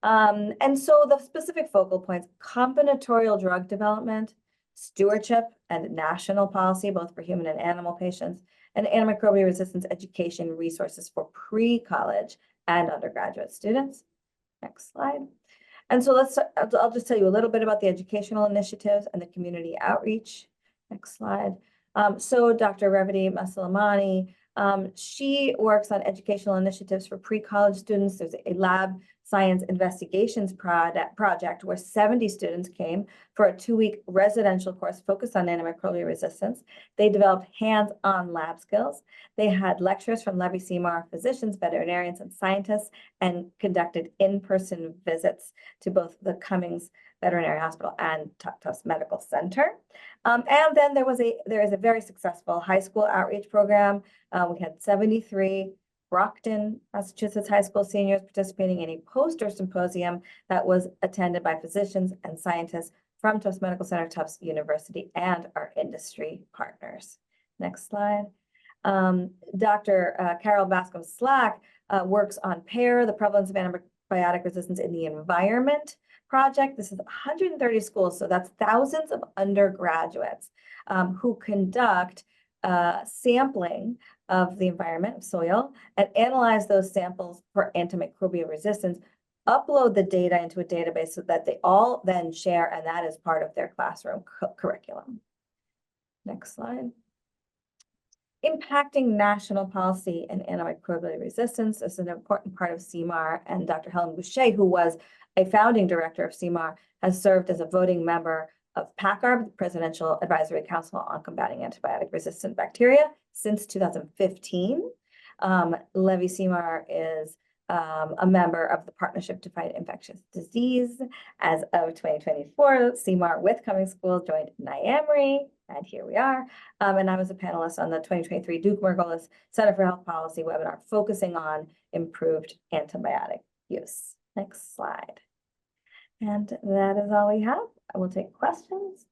And so the specific focal points: combinatorial drug development, stewardship and national policy, both for human and animal patients, and antimicrobial resistance education resources for pre-college and undergraduate students. Next slide. And so I'll just tell you a little bit about the educational initiatives and the community outreach. Next slide. So Dr. Revati Masalamani, she works on educational initiatives for pre-college students. There's a lab science investigations project where 70 students came for a 2-week residential course focused on antimicrobial resistance. They developed hands-on lab skills. They had lectures from Levy-CIMAR physicians, veterinarians, and scientists, and conducted in-person visits to both the Cummings Veterinary Hospital and Tufts Medical Center. And then there is a very successful high school outreach program. We had 73 Brockton, Massachusetts high school seniors participating in a poster symposium that was attended by physicians and scientists from Tufts Medical Center, Tufts University, and our industry partners. Next slide. Dr. Carol Bascom-Slack works on PAIR, the prevalence of antibiotic resistance in the environment project. This is 130 schools, so that's thousands of undergraduates who conduct sampling of the environment, of soil, and analyze those samples for antimicrobial resistance, upload the data into a database so that they all then share, and that is part of their classroom curriculum. Next slide. Impacting national policy and antimicrobial resistance is an important part of CIMAR, and Dr. Helen Boucher, who was a founding director of CIMAR, has served as a voting member of PACARB, the Presidential Advisory Council on Combating Antibiotic-Resistant Bacteria, since 2015. Levy-CIMAR is a member of the Partnership to Fight Infectious Disease. As of 2024, CIMAR with Cummings Schools joined NIAMRI, and here we are. And I was a panelist on the 2023 Duke Margolis Center for Health Policy webinar focusing on improved antibiotic use. Next slide. And that is all we have. I will take questions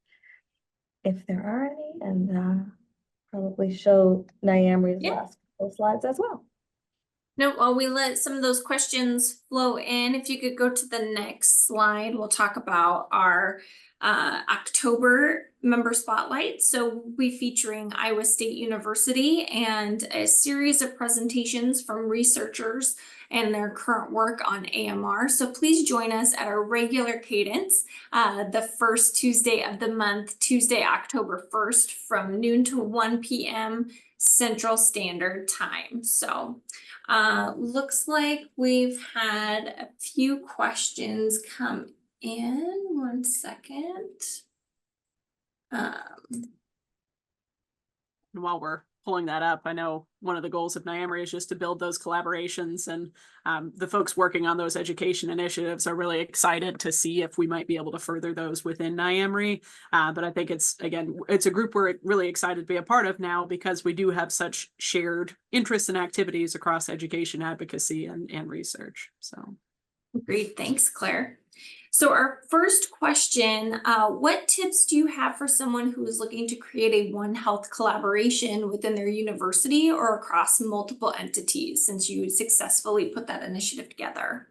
if there are any, and probably show NIAMRI's last couple slides as well. No, while we let some of those questions flow in, if you could go to the next slide, we'll talk about our October member spotlight. So we'll be featuring Iowa State University and a series of presentations from researchers and their current work on AMR. So please join us at our regular cadence, the first Tuesday of the month, Tuesday, October 1st, from noon to 1 p.m. Central Standard Time. So looks like we've had a few questions come in. One second. While we're pulling that up, I know one of the goals of NIAMRI is just to build those collaborations, and the folks working on those education initiatives are really excited to see if we might be able to further those within NIAMRI. But I think it's a group we're really excited to be a part of now because we do have such shared interests and activities across education advocacy and research. So great, thanks, Claire. So our first question, what tips do you have for someone who is looking to create a One Health collaboration within their university or across multiple entities, since you successfully put that initiative together?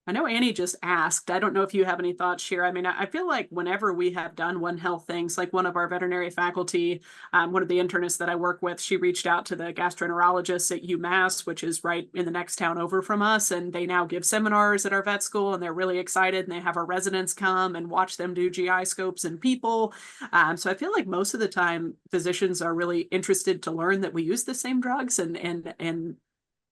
I know Annie just asked, I don't know if you have any thoughts, Shira. I mean, I feel like whenever we have done One Health things, like one of our veterinary faculty, one of the internists that I work with, she reached out to the gastroenterologist at UMass, which is right in the next town over from us. And they now give seminars at our vet school, and they're really excited. And they have our residents come and watch them do GI scopes in people. So I feel like most of the time physicians are really interested to learn that we use the same drugs and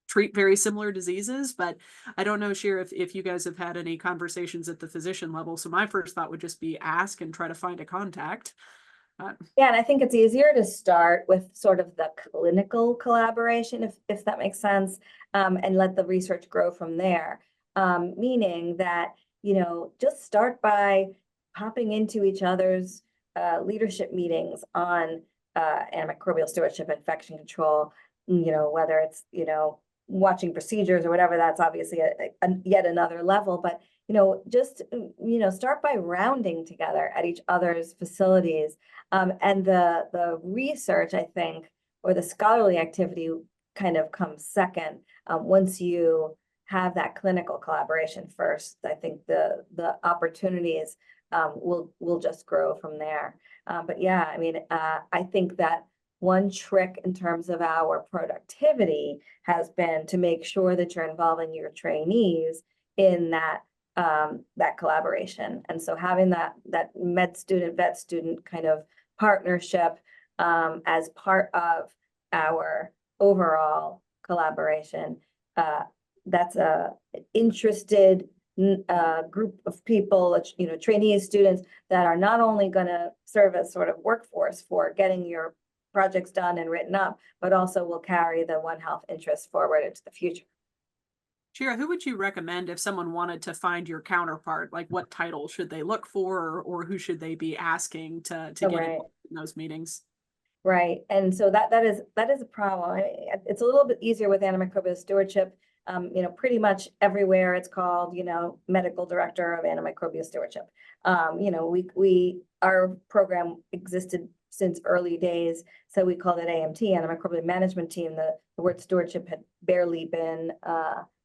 treat very similar diseases. But I don't know, Shira, if you guys have had any conversations at the physician level. So my first thought would just be ask and try to find a contact. Yeah, and I think it's easier to start with sort of the clinical collaboration, if that makes sense, and let the research grow from there. Meaning that, just start by popping into each other's leadership meetings on antimicrobial stewardship, infection control, whether it's, watching procedures or whatever, that's obviously yet another level, but just start by rounding together at each other's facilities, and the research, I think, or the scholarly activity kind of comes second. Once you have that clinical collaboration first, I think the opportunities will just grow from there. But yeah, I mean, I think that one trick in terms of our productivity has been to make sure that you're involving your trainees in that that collaboration. And so having that med student, vet student kind of partnership as part of our overall collaboration, that's a interested group of people, you know, trainees, students that are not only going to serve as sort of workforce for getting your projects done and written up, but also will carry the One Health interest forward into the future. Shira, who would you recommend if someone wanted to find your counterpart? Like, what title should they look for, or who should they be asking to get involved in those meetings? Right, and so that is a problem. It's a little bit easier with antimicrobial stewardship. You know, pretty much everywhere it's called, you know, medical director of antimicrobial stewardship. You know, our program existed since early days, so we called it AMT, antimicrobial management team. The word stewardship had barely been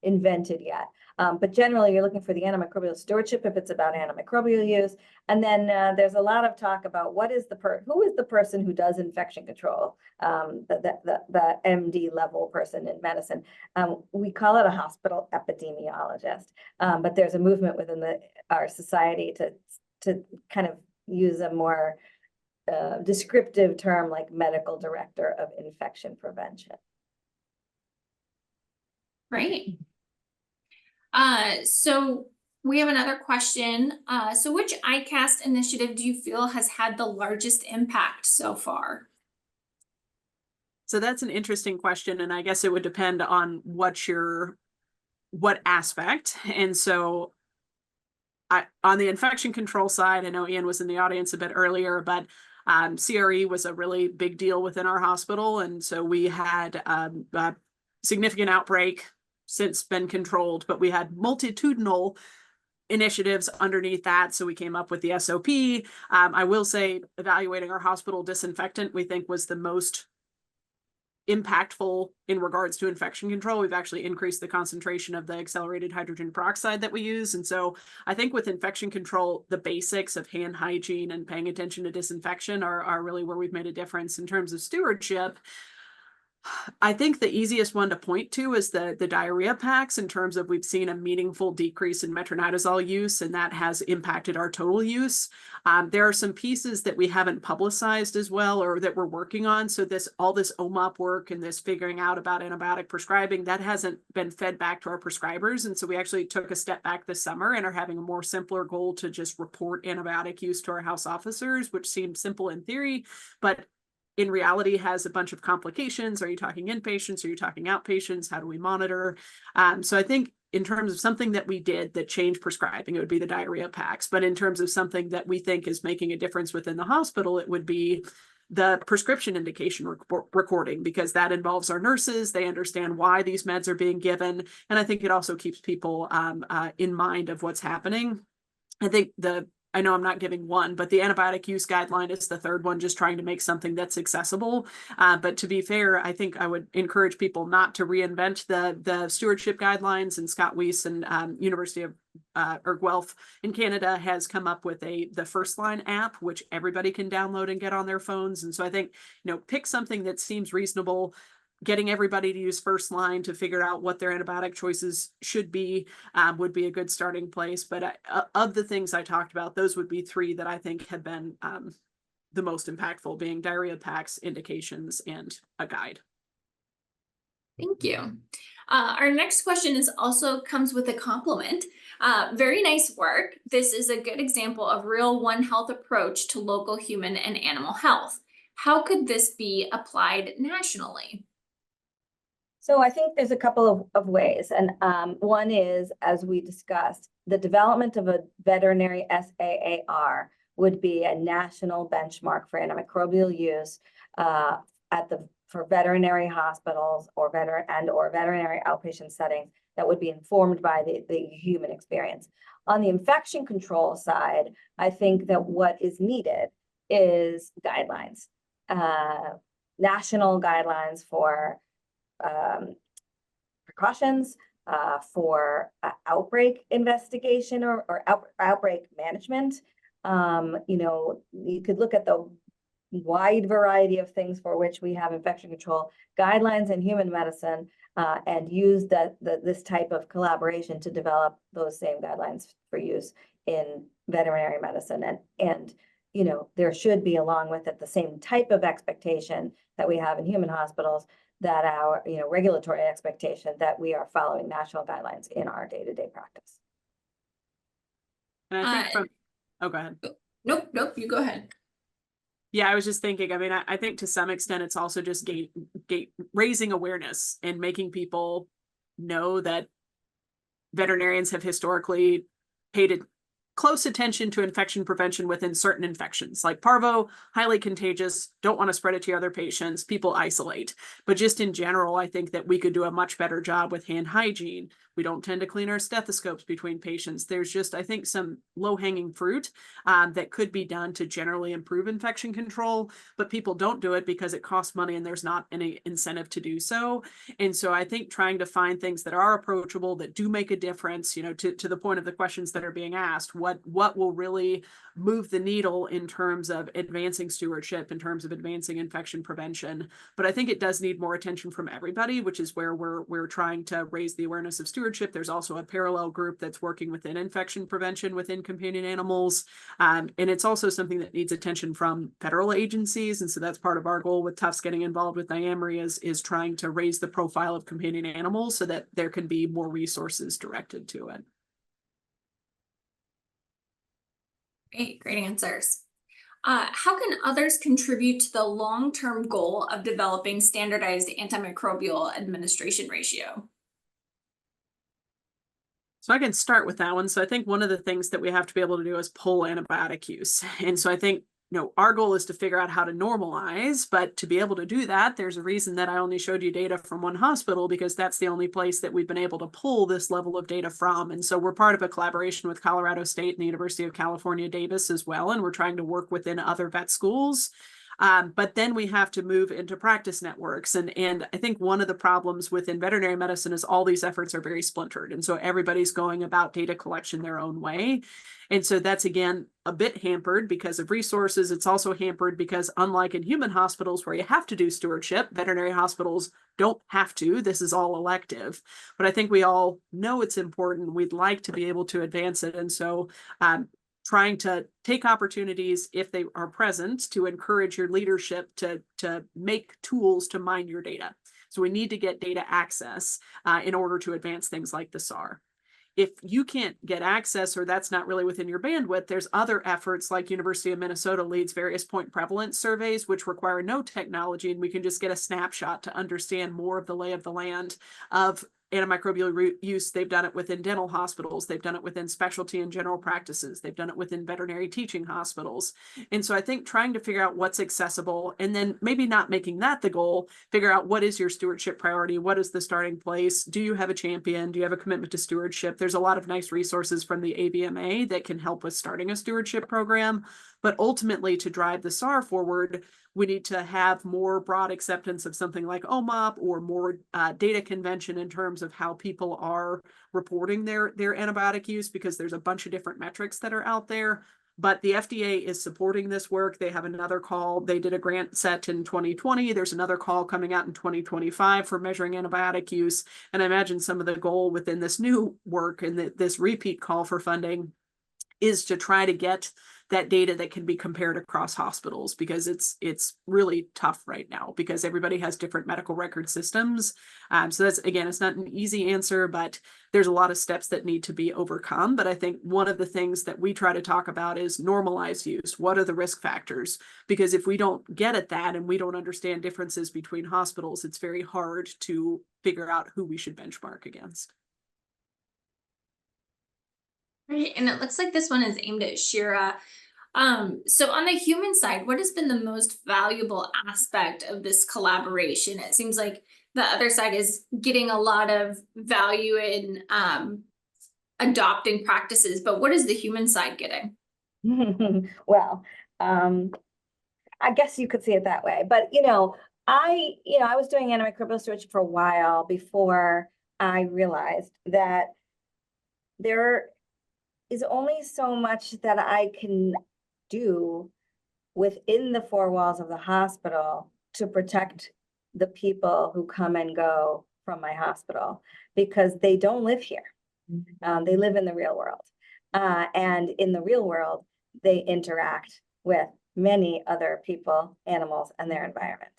invented yet. But generally, you're looking for the antimicrobial stewardship if it's about antimicrobial use. And then there's a lot of talk about who is the person who does infection control, the MD level person in medicine. We call it a hospital epidemiologist, but there's a movement within our society to kind of use a more descriptive term like medical director of infection prevention. Great. So we have another question. So which ICAST initiative do you feel has had the largest impact so far? So that's an interesting question, and I guess it would depend on what aspect. And so on the infection control side, I know Ian was in the audience a bit earlier, but CRE was a really big deal within our hospital. And so we had a significant outbreak, since been controlled, but we had multitudinal initiatives underneath that. So we came up with the SOP. I will say evaluating our hospital disinfectant, we think was the most impactful in regards to infection control. We've actually increased the concentration of the accelerated hydrogen peroxide that we use. And so I think with infection control, the basics of hand hygiene and paying attention to disinfection are really where we've made a difference. In terms of stewardship, I think the easiest one to point to is the diarrhea packs, in terms of we've seen a meaningful decrease in metronidazole use, and that has impacted our total use. There are some pieces that we haven't publicized as well, or that we're working on. So all this OMOP work and this figuring out about antibiotic prescribing, that hasn't been fed back to our prescribers. And so we actually took a step back this summer and are having a more simpler goal to just report antibiotic use to our house officers, which seems simple in theory, but in reality has a bunch of complications. Are you talking inpatients? Are you talking outpatients? How do we monitor? So I think in terms of something that we did that changed prescribing, it would be the diarrhea packs. But in terms of something that we think is making a difference within the hospital, it would be the prescription indication recording, because that involves our nurses. They understand why these meds are being given. And I think it also keeps people in mind of what's happening. I think I know I'm not giving one, but the antibiotic use guideline is the third one, just trying to make something that's accessible. But to be fair, I think I would encourage people not to reinvent the stewardship guidelines. And Scott Weiss and University of Guelph in Canada has come up with the First Line app, which everybody can download and get on their phones. And so I think, pick something that seems reasonable. Getting everybody to use First Line to figure out what their antibiotic choices should be would be a good starting place. But of the things I talked about, those would be three that I think have been the most impactful, being diarrhea packs, indications, and a guide. Thank you. Our next question comes with a compliment. Very nice work. This is a good example of real One Health approach to local human and animal health. How could this be applied nationally? So I think there's a couple of ways. And one is, as we discussed, the development of a veterinary SAAR would be a national benchmark for antimicrobial use for veterinary hospitals or veterinary outpatient settings that would be informed by the human experience. On the infection control side, I think that what is needed is guidelines, national guidelines for precautions, for outbreak investigation or outbreak management. You could look at the wide variety of things for which we have infection control guidelines in human medicine, and use this type of collaboration to develop those same guidelines for use in veterinary medicine. And you know, there should be, along with it, the same type of expectation that we have in human hospitals, that our, you know, regulatory expectation that we are following national guidelines in our day-to-day practice. And I think from, oh, go ahead. Nope, you go ahead. Yeah, I was just thinking, I mean, I think to some extent it's also just raising awareness and making people know that veterinarians have historically paid close attention to infection prevention within certain infections, like parvo, highly contagious, don't want to spread it to other patients, people isolate. But just in general, I think that we could do a much better job with hand hygiene. We don't tend to clean our stethoscopes between patients. There's just, I think, some low-hanging fruit that could be done to generally improve infection control, but people don't do it because it costs money and there's not any incentive to do so. And so I think trying to find things that are approachable, that do make a difference, you know, to the point of the questions that are being asked, what will really move the needle in terms of advancing stewardship, in terms of advancing infection prevention. But I think it does need more attention from everybody, which is where we're trying to raise the awareness of stewardship. There's also a parallel group that's working within infection prevention within companion animals. And it's also something that needs attention from federal agencies. And so that's part of our goal with Tufts getting involved with NIAMRI is trying to raise the profile of companion animals so that there can be more resources directed to it. Great answers. How can others contribute to the long-term goal of developing standardized antimicrobial administration ratio? So I can start with that one. So I think one of the things that we have to be able to do is pull antibiotic use. And so I think, you know, our goal is to figure out how to normalize, but to be able to do that, there's a reason that I only showed you data from one hospital, because that's the only place that we've been able to pull this level of data from. And so we're part of a collaboration with Colorado State and the University of California, Davis as well. And we're trying to work within other vet schools. But then we have to move into practice networks. And I think one of the problems within veterinary medicine is all these efforts are very splintered. And so everybody's going about data collection their own way. And so that's, again, a bit hampered because of resources. It's also hampered because, unlike in human hospitals where you have to do stewardship, veterinary hospitals don't have to. This is all elective. But I think we all know it's important. We'd like to be able to advance it. And so trying to take opportunities, if they are present, to encourage your leadership to make tools to mine your data. So we need to get data access in order to advance things like the SAR. If you can't get access, or that's not really within your bandwidth, there's other efforts like University of Minnesota leads various point prevalence surveys, which require no technology, and we can just get a snapshot to understand more of the lay of the land of antimicrobial use. They've done it within dental hospitals. They've done it within specialty and general practices. They've done it within veterinary teaching hospitals. And so I think trying to figure out what's accessible, and then maybe not making that the goal, figure out what is your stewardship priority? What is the starting place? Do you have a champion? Do you have a commitment to stewardship? There's a lot of nice resources from the AVMA that can help with starting a stewardship program. But ultimately, to drive the SAR forward, we need to have more broad acceptance of something like OMOP, or more data convention in terms of how people are reporting their antibiotic use, because there's a bunch of different metrics that are out there. But the FDA is supporting this work. They have another call. They did a grant set in 2020. There's another call coming out in 2025 for measuring antibiotic use. And I imagine some of the goal within this new work and this repeat call for funding is to try to get that data that can be compared across hospitals, because it's really tough right now because everybody has different medical record systems. So that's, again, it's not an easy answer, but there's a lot of steps that need to be overcome. But I think one of the things that we try to talk about is normalized use. What are the risk factors? Because if we don't get at that and we don't understand differences between hospitals, it's very hard to figure out who we should benchmark against. Right, and it looks like this one is aimed at Shira. So on the human side, what has been the most valuable aspect of this collaboration? It seems like the other side is getting a lot of value in adopting practices, but what is the human side getting? Well, I guess you could see it that way, but I was doing antimicrobial stewardship for a while before I realized that there is only so much that I can do within the four walls of the hospital to protect the people who come and go from my hospital, because they don't live here. They live in the real world. And in the real world, they interact with many other people, animals, and their environment.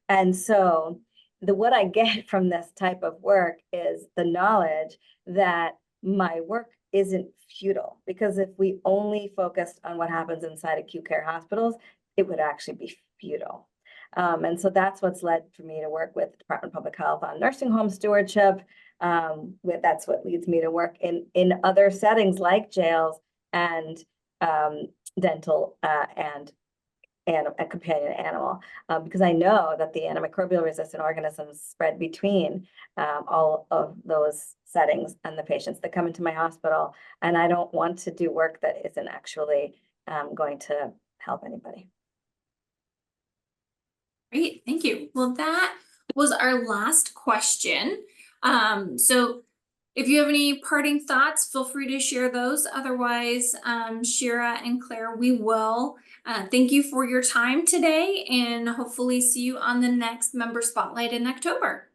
And so what I get from this type of work is the knowledge that my work isn't futile, because if we only focused on what happens inside acute care hospitals, it would actually be futile. And so that's what's led for me to work with the Department of Public Health on nursing home stewardship. That's what leads me to work in other settings like jails and dental and a companion animal, because I know that the antimicrobial resistant organisms spread between all of those settings and the patients that come into my hospital. And I don't want to do work that isn't actually going to help anybody. Great, thank you. Well, that was our last question. So if you have any parting thoughts, feel free to share those. Otherwise, Shira and Claire, we will thank you for your time today, and hopefully see you on the next Member Spotlight in October.